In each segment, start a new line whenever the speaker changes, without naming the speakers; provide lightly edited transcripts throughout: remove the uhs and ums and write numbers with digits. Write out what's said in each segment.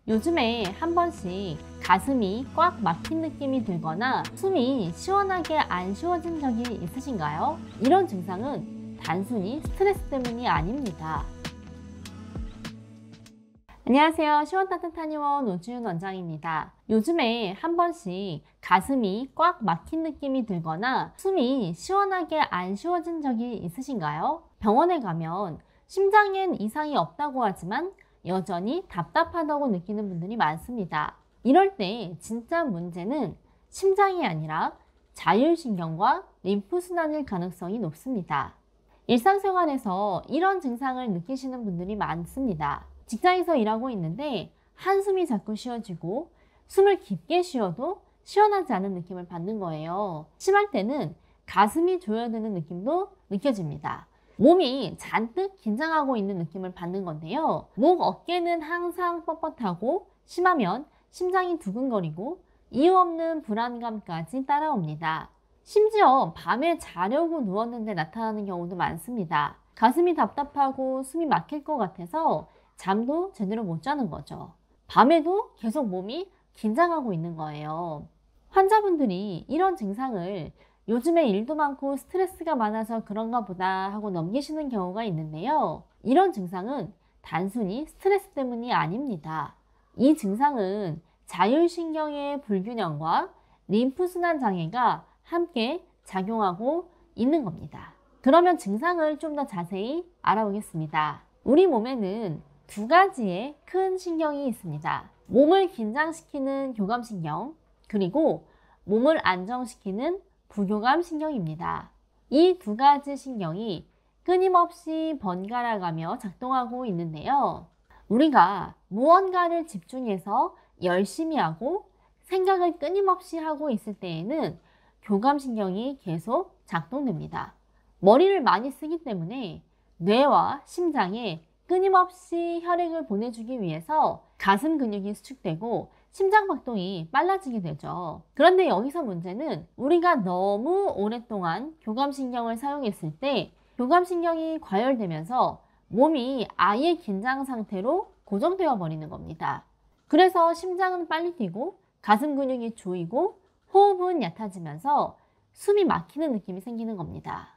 요즘에 한 번씩 가슴이 꽉 막힌 느낌이 들거나 숨이 시원하게 안 쉬어진 적이 있으신가요? 이런 증상은 단순히 스트레스 때문이 아닙니다. 안녕하세요. 시원따뜻한 의원 오주윤 원장입니다. 요즘에 한 번씩 가슴이 꽉 막힌 느낌이 들거나 숨이 시원하게 안 쉬어진 적이 있으신가요? 병원에 가면 심장엔 이상이 없다고 하지만 여전히 답답하다고 느끼는 분들이 많습니다. 이럴 때 진짜 문제는 심장이 아니라 자율신경과 림프순환일 가능성이 높습니다. 일상생활에서 이런 증상을 느끼시는 분들이 많습니다. 직장에서 일하고 있는데 한숨이 자꾸 쉬어지고 숨을 깊게 쉬어도 시원하지 않은 느낌을 받는 거예요. 심할 때는 가슴이 조여드는 느낌도 느껴집니다. 몸이 잔뜩 긴장하고 있는 느낌을 받는 건데요. 목, 어깨는 항상 뻣뻣하고 심하면 심장이 두근거리고 이유 없는 불안감까지 따라옵니다. 심지어 밤에 자려고 누웠는데 나타나는 경우도 많습니다. 가슴이 답답하고 숨이 막힐 것 같아서 잠도 제대로 못 자는 거죠. 밤에도 계속 몸이 긴장하고 있는 거예요. 환자분들이 이런 증상을 요즘에 일도 많고 스트레스가 많아서 그런가 보다 하고 넘기시는 경우가 있는데요. 이런 증상은 단순히 스트레스 때문이 아닙니다. 이 증상은 자율신경의 불균형과 림프순환 장애가 함께 작용하고 있는 겁니다. 그러면 증상을 좀 더 자세히 알아보겠습니다. 우리 몸에는 두 가지의 큰 신경이 있습니다. 몸을 긴장시키는 교감신경, 그리고 몸을 안정시키는 부교감신경입니다. 이 두 가지 신경이 끊임없이 번갈아가며 작동하고 있는데요. 우리가 무언가를 집중해서 열심히 하고 생각을 끊임없이 하고 있을 때에는 교감신경이 계속 작동됩니다. 머리를 많이 쓰기 때문에 뇌와 심장에 끊임없이 혈액을 보내주기 위해서 가슴 근육이 수축되고 심장 박동이 빨라지게 되죠. 그런데 여기서 문제는 우리가 너무 오랫동안 교감신경을 사용했을 때 교감신경이 과열되면서 몸이 아예 긴장 상태로 고정되어 버리는 겁니다. 그래서 심장은 빨리 뛰고 가슴 근육이 조이고 호흡은 얕아지면서 숨이 막히는 느낌이 생기는 겁니다.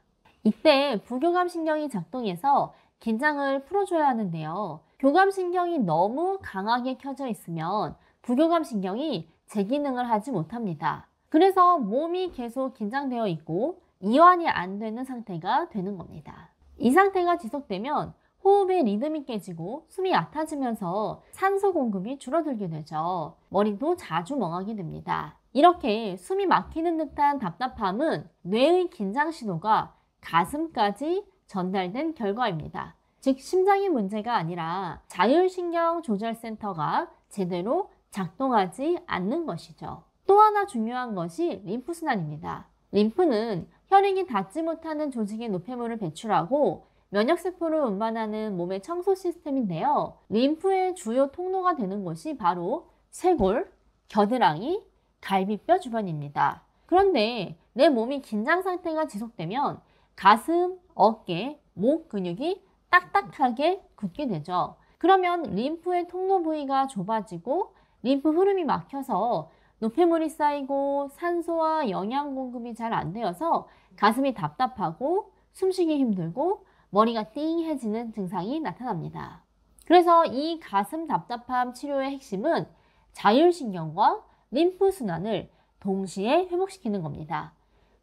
이때 부교감신경이 작동해서 긴장을 풀어줘야 하는데요. 교감신경이 너무 강하게 켜져 있으면 부교감신경이 제 기능을 하지 못합니다. 그래서 몸이 계속 긴장되어 있고 이완이 안 되는 상태가 되는 겁니다. 이 상태가 지속되면 호흡의 리듬이 깨지고 숨이 얕아지면서 산소 공급이 줄어들게 되죠. 머리도 자주 멍하게 됩니다. 이렇게 숨이 막히는 듯한 답답함은 뇌의 긴장 신호가 가슴까지 전달된 결과입니다. 즉 심장이 문제가 아니라 자율신경 조절센터가 제대로 작동하지 않는 것이죠. 또 하나 중요한 것이 림프순환입니다. 림프는 혈액이 닿지 못하는 조직의 노폐물을 배출하고 면역세포를 운반하는 몸의 청소 시스템인데요. 림프의 주요 통로가 되는 곳이 바로 쇄골, 겨드랑이, 갈비뼈 주변입니다. 그런데 내 몸이 긴장 상태가 지속되면 가슴, 어깨, 목 근육이 딱딱하게 굳게 되죠. 그러면 림프의 통로 부위가 좁아지고 림프 흐름이 막혀서 노폐물이 쌓이고 산소와 영양 공급이 잘 안 되어서 가슴이 답답하고 숨쉬기 힘들고 머리가 띵해지는 증상이 나타납니다. 그래서 이 가슴 답답함 치료의 핵심은 자율신경과 림프순환을 동시에 회복시키는 겁니다.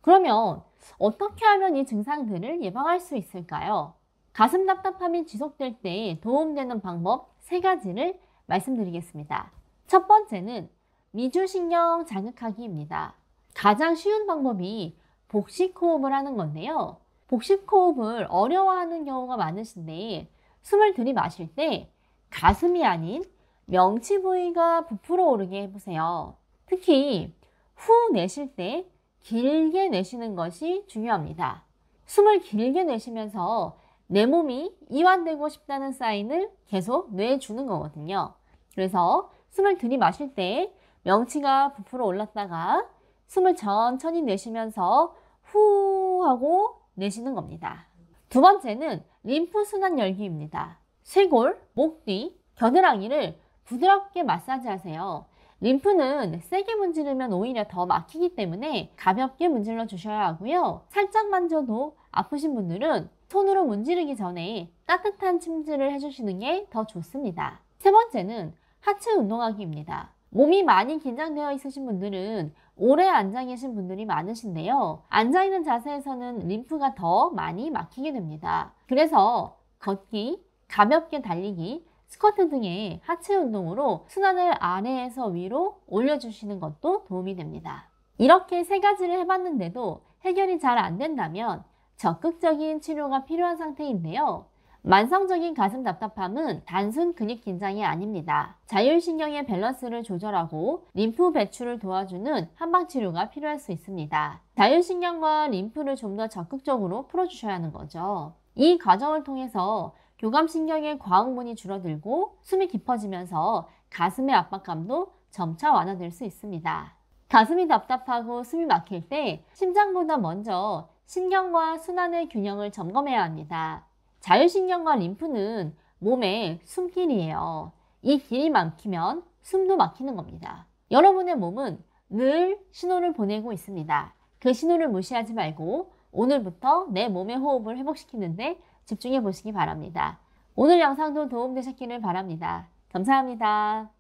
그러면 어떻게 하면 이 증상들을 예방할 수 있을까요? 가슴 답답함이 지속될 때 도움되는 방법 3가지를 말씀드리겠습니다. 첫 번째는 미주신경 자극하기입니다. 가장 쉬운 방법이 복식호흡을 하는 건데요. 복식호흡을 어려워하는 경우가 많으신데 숨을 들이마실 때 가슴이 아닌 명치 부위가 부풀어 오르게 해보세요. 특히 후 내쉴 때 길게 내쉬는 것이 중요합니다. 숨을 길게 내쉬면서 내 몸이 이완되고 싶다는 사인을 계속 뇌에 주는 거거든요. 그래서 숨을 들이마실 때 명치가 부풀어 올랐다가 숨을 천천히 내쉬면서 후 하고 내쉬는 겁니다. 두 번째는 림프순환 열기입니다. 쇄골, 목 뒤, 겨드랑이를 부드럽게 마사지하세요. 림프는 세게 문지르면 오히려 더 막히기 때문에 가볍게 문질러 주셔야 하고요. 살짝 만져도 아프신 분들은 손으로 문지르기 전에 따뜻한 침질을 해주시는 게 더 좋습니다. 세 번째는 하체 운동하기입니다. 몸이 많이 긴장되어 있으신 분들은 오래 앉아 계신 분들이 많으신데요. 앉아있는 자세에서는 림프가 더 많이 막히게 됩니다. 그래서 걷기, 가볍게 달리기, 스쿼트 등의 하체 운동으로 순환을 아래에서 위로 올려주시는 것도 도움이 됩니다. 이렇게 세 가지를 해봤는데도 해결이 잘 안 된다면 적극적인 치료가 필요한 상태인데요. 만성적인 가슴 답답함은 단순 근육 긴장이 아닙니다. 자율신경의 밸런스를 조절하고 림프 배출을 도와주는 한방치료가 필요할 수 있습니다. 자율신경과 림프를 좀 더 적극적으로 풀어주셔야 하는 거죠. 이 과정을 통해서 교감신경의 과흥분이 줄어들고 숨이 깊어지면서 가슴의 압박감도 점차 완화될 수 있습니다. 가슴이 답답하고 숨이 막힐 때 심장보다 먼저 신경과 순환의 균형을 점검해야 합니다. 자율신경과 림프는 몸의 숨길이에요. 이 길이 막히면 숨도 막히는 겁니다. 여러분의 몸은 늘 신호를 보내고 있습니다. 그 신호를 무시하지 말고 오늘부터 내 몸의 호흡을 회복시키는데 집중해 보시기 바랍니다. 오늘 영상도 도움되셨기를 바랍니다. 감사합니다.